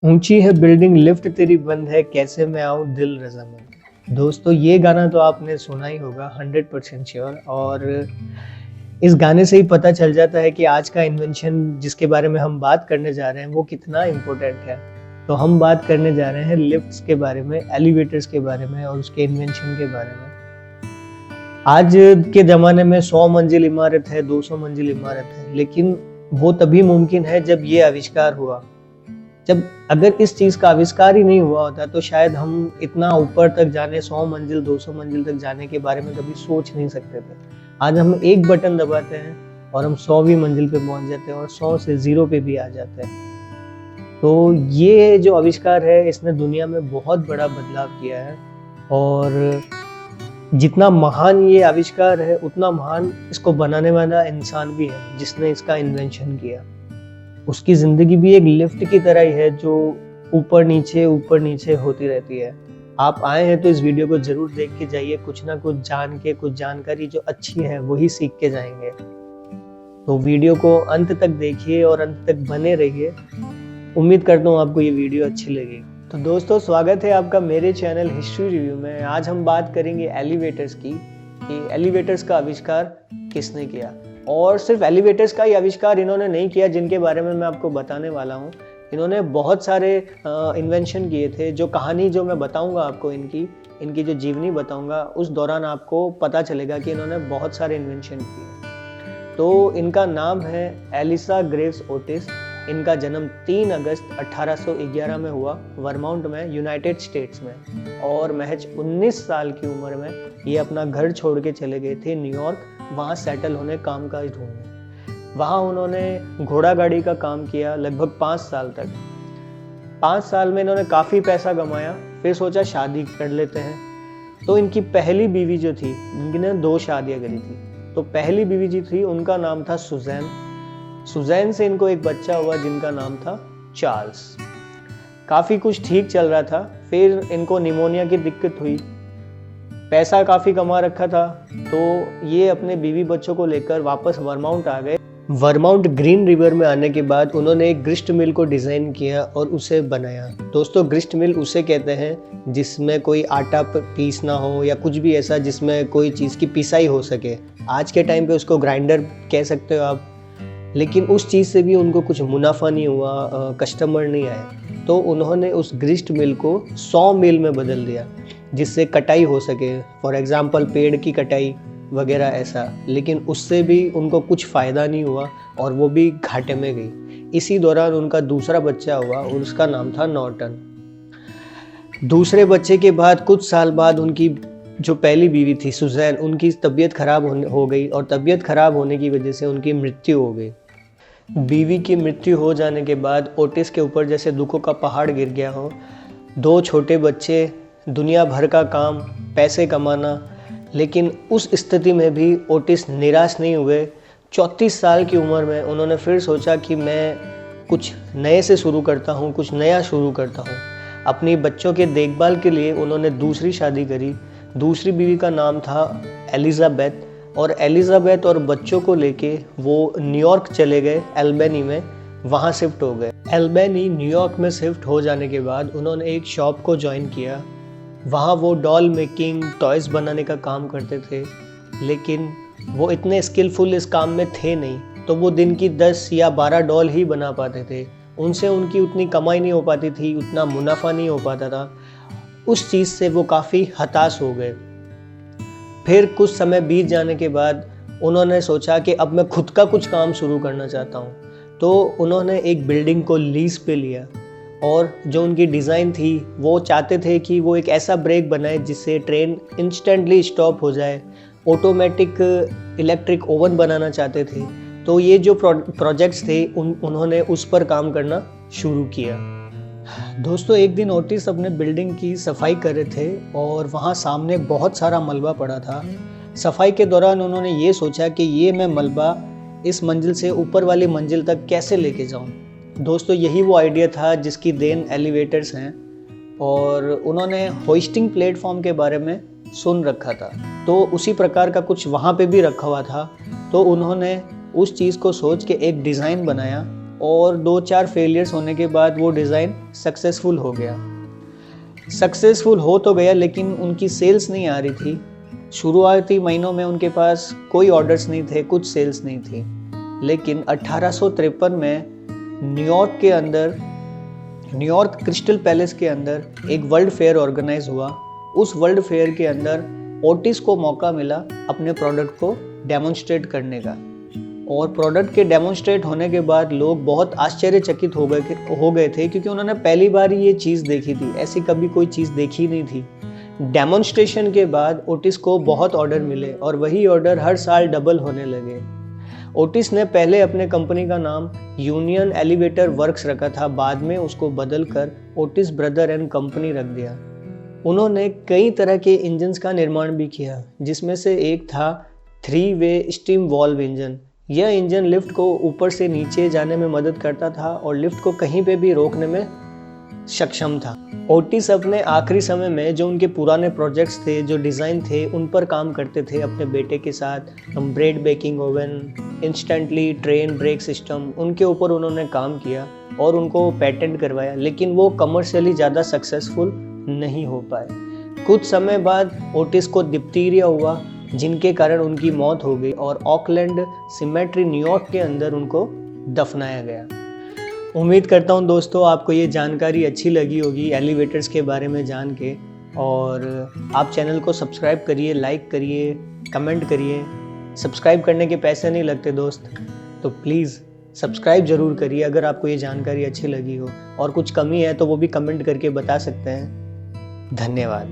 ऊंची है building lift तेरी बंद है कैसे मैं आऊं दिल रजामंद। दोस्तों ये गाना तो आपने सुना ही होगा 100% श्योर। और इस गाने से ही पता चल जाता है कि आज का इन्वेंशन जिसके बारे में हम बात करने जा रहे हैं वो कितना इम्पोर्टेंट है। तो हम बात करने जा रहे हैं लिफ्ट्स के बारे में, एलिवेटर्स के बारे में और उसके इन्वेंशन के बारे में। आज के ज़माने में 100 मंजिल इमारत है, 200 मंजिल इमारत है, लेकिन वो तभी मुमकिन है जब ये आविष्कार हुआ। जब अगर इस चीज़ का आविष्कार ही नहीं हुआ होता तो शायद हम इतना ऊपर तक जाने, 100 मंजिल 200 मंजिल तक जाने के बारे में कभी सोच नहीं सकते थे। आज हम एक बटन दबाते हैं और हम 100वीं मंजिल पे पहुंच जाते हैं और 100 से 0 पे भी आ जाते हैं। तो ये जो आविष्कार है इसने दुनिया में बहुत बड़ा बदलाव किया है। और जितना महान ये आविष्कार है उतना महान इसको बनाने वाला इंसान भी है जिसने इसका इन्वेंशन किया। उसकी ज़िंदगी भी एक लिफ्ट की तरह ही है जो ऊपर नीचे होती रहती है। आप आए हैं तो इस वीडियो को ज़रूर देख के जाइए, कुछ ना कुछ जान के, कुछ जानकारी जो अच्छी है वही सीख के जाएंगे। तो वीडियो को अंत तक देखिए और अंत तक बने रहिए। उम्मीद करता हूँ आपको ये वीडियो अच्छी लगेगी। तो दोस्तों स्वागत है आपका मेरे चैनल हिस्ट्री रिव्यू में। आज हम बात करेंगे एलिवेटर्स की, कि एलिवेटर्स का आविष्कार किसने किया। और सिर्फ एलिवेटर्स का ही आविष्कार इन्होंने नहीं किया जिनके बारे में मैं आपको बताने वाला हूँ। इन्होंने बहुत सारे इन्वेंशन किए थे। जो कहानी जो मैं बताऊँगा आपको, इनकी जो जीवनी बताऊँगा, उस दौरान आपको पता चलेगा कि इन्होंने बहुत सारे इन्वेंशन किए। तो इनका नाम है एलिसा ग्रेव्स ओटिस। इनका जन्म 3 अगस्त 1811 में हुआ वर्माउंट में, यूनाइटेड स्टेट्स में। और महज 19 साल की उम्र में ये अपना घर छोड़ के चले गए थे न्यूयॉर्क, वहाँ सेटल होने, कामकाज ढूंढने। वहाँ उन्होंने घोड़ा गाड़ी का काम किया लगभग 5 साल तक। 5 साल में इन्होंने काफ़ी पैसा कमाया, फिर सोचा शादी कर लेते हैं। तो इनकी पहली बीवी जो थी, इनने 2 शादियाँ करी थी। तो पहली बीवी जी थी, उनका नाम था सुजैन। सुजैन से इनको एक बच्चा हुआ जिनका नाम था चार्ल्स। काफ़ी कुछ ठीक चल रहा था, फिर इनको निमोनिया की दिक्कत हुई। पैसा काफ़ी कमा रखा था, तो ये अपने बीवी बच्चों को लेकर वापस वर्माउंट आ गए। वर्माउंट ग्रीन रिवर में आने के बाद उन्होंने एक ग्रिस्ट मिल को डिज़ाइन किया और उसे बनाया। दोस्तों ग्रिस्ट मिल उसे कहते हैं जिसमें कोई आटा पीसना हो या कुछ भी ऐसा जिसमें कोई चीज़ की पिसाई हो सके। आज के टाइम पे उसको ग्राइंडर कह सकते हो आप। लेकिन उस चीज़ से भी उनको कुछ मुनाफा नहीं हुआ, कस्टमर नहीं आए। तो उन्होंने उस ग्रिस्ट मिल को सॉ मिल में बदल दिया जिससे कटाई हो सके, फॉर एग्जांपल पेड़ की कटाई वगैरह ऐसा। लेकिन उससे भी उनको कुछ फ़ायदा नहीं हुआ और वो भी घाटे में गई। इसी दौरान उनका दूसरा बच्चा हुआ और उसका नाम था नॉर्टन। दूसरे बच्चे के बाद कुछ साल बाद उनकी जो पहली बीवी थी सुजैन, उनकी तबीयत खराब हो गई और तबीयत खराब होने की वजह से उनकी मृत्यु हो गई। बीवी की मृत्यु हो जाने के बाद ओटिस के ऊपर जैसे दुखों का पहाड़ गिर गया हो। 2 छोटे बच्चे, दुनिया भर का काम, पैसे कमाना। लेकिन उस स्थिति में भी ओटिस निराश नहीं हुए। 34 साल की उम्र में उन्होंने फिर सोचा कि मैं कुछ नए से शुरू करता हूँ, कुछ नया शुरू करता हूँ। अपनी बच्चों के देखभाल के लिए उन्होंने दूसरी शादी करी। दूसरी बीवी का नाम था एलिजाबेथ। और एलिजाबेथ और बच्चों को लेके वो न्यूयॉर्क चले गए, एल्बेनी में, वहाँ शिफ्ट हो गए। एल्बेनी न्यूयॉर्क में शिफ्ट हो जाने के बाद उन्होंने एक शॉप को ज्वाइन किया। वहाँ वो डॉल मेकिंग, टॉयज़ बनाने का काम करते थे। लेकिन वो इतने स्किलफुल इस काम में थे नहीं, तो वो दिन की 10 या 12 डॉल ही बना पाते थे। उनसे उनकी उतनी कमाई नहीं हो पाती थी, उतना मुनाफा नहीं हो पाता था। उस चीज़ से वो काफ़ी हताश हो गए। फिर कुछ समय बीत जाने के बाद उन्होंने सोचा कि अब मैं खुद का कुछ काम शुरू करना चाहता हूँ। तो उन्होंने एक बिल्डिंग को लीज पे लिया और जो उनकी डिज़ाइन थी वो चाहते थे कि वो एक ऐसा ब्रेक बनाए जिससे ट्रेन इंस्टेंटली स्टॉप हो जाए। ऑटोमेटिक इलेक्ट्रिक ओवन बनाना चाहते थे। तो ये जो प्रोजेक्ट्स थे उन्होंने उस पर काम करना शुरू किया। दोस्तों एक दिन ओटिस अपने बिल्डिंग की सफाई कर रहे थे और वहाँ सामने बहुत सारा मलबा पड़ा था। सफाई के दौरान उन्होंने ये सोचा कि ये मैं मलबा इस मंजिल से ऊपर वाली मंजिल तक कैसे लेके जाऊँ। दोस्तों यही वो आइडिया था जिसकी देन एलिवेटर्स हैं। और उन्होंने होइस्टिंग प्लेटफॉर्म के बारे में सुन रखा था, तो उसी प्रकार का कुछ वहाँ पे भी रखा हुआ था। तो उन्होंने उस चीज़ को सोच के एक डिज़ाइन बनाया और 2-4 फेलियर्स होने के बाद वो डिज़ाइन सक्सेसफुल हो गया। सक्सेसफुल हो तो गया लेकिन उनकी सेल्स नहीं आ रही थी। शुरुआती महीनों में उनके पास कोई ऑर्डर्स नहीं थे, कुछ सेल्स नहीं थी। लेकिन 1853 में न्यूयॉर्क क्रिस्टल पैलेस के अंदर एक वर्ल्ड फेयर ऑर्गेनाइज हुआ। उस वर्ल्ड फेयर के अंदर ओटिस को मौका मिला अपने प्रोडक्ट को डेमोन्स्ट्रेट करने का। और प्रोडक्ट के डेमोन्स्ट्रेट होने के बाद लोग बहुत आश्चर्यचकित हो गए थे, क्योंकि उन्होंने पहली बार ये चीज़ देखी थी, ऐसी कभी कोई चीज़ देखी नहीं थी। डेमोन्स्ट्रेशन के बाद ओटिस को बहुत ऑर्डर मिले और वही ऑर्डर हर साल डबल होने लगे। ओटिस ने पहले अपने कंपनी का नाम यूनियन एलिवेटर वर्क्स रखा था, बाद में उसको बदलकर ओटिस ब्रदर एंड कंपनी रख दिया। उन्होंने कई तरह के इंजन्स का निर्माण भी किया, जिसमें से एक था 3 वे स्टीम वॉल्व इंजन। यह इंजन लिफ्ट को ऊपर से नीचे जाने में मदद करता था और लिफ्ट को कहीं पे भी रोकने में सक्षम था। ओटिस अपने आखिरी समय में जो उनके पुराने प्रोजेक्ट्स थे, जो डिज़ाइन थे, उन पर काम करते थे अपने बेटे के साथ। Bread baking oven, instantly train brake system, उनके ऊपर उन्होंने काम किया और उनको पेटेंट करवाया, लेकिन वो कमर्शियली ज़्यादा सक्सेसफुल नहीं हो पाए। कुछ समय बाद ओटिस को डिप्थीरिया हुआ, जिनके कारण उनकी मौत हो गई और ऑकलैंड सिमेट्री न्यूयॉर्क के अंदर उनको दफनाया गया। उम्मीद करता हूँ दोस्तों आपको ये जानकारी अच्छी लगी होगी एलिवेटर्स के बारे में जान के, और आप चैनल को सब्सक्राइब करिए, लाइक करिए, कमेंट करिए। सब्सक्राइब करने के पैसे नहीं लगते दोस्त, तो प्लीज़ सब्सक्राइब ज़रूर करिए अगर आपको ये जानकारी अच्छी लगी हो, और कुछ कमी है तो वो भी कमेंट करके बता सकते हैं। धन्यवाद।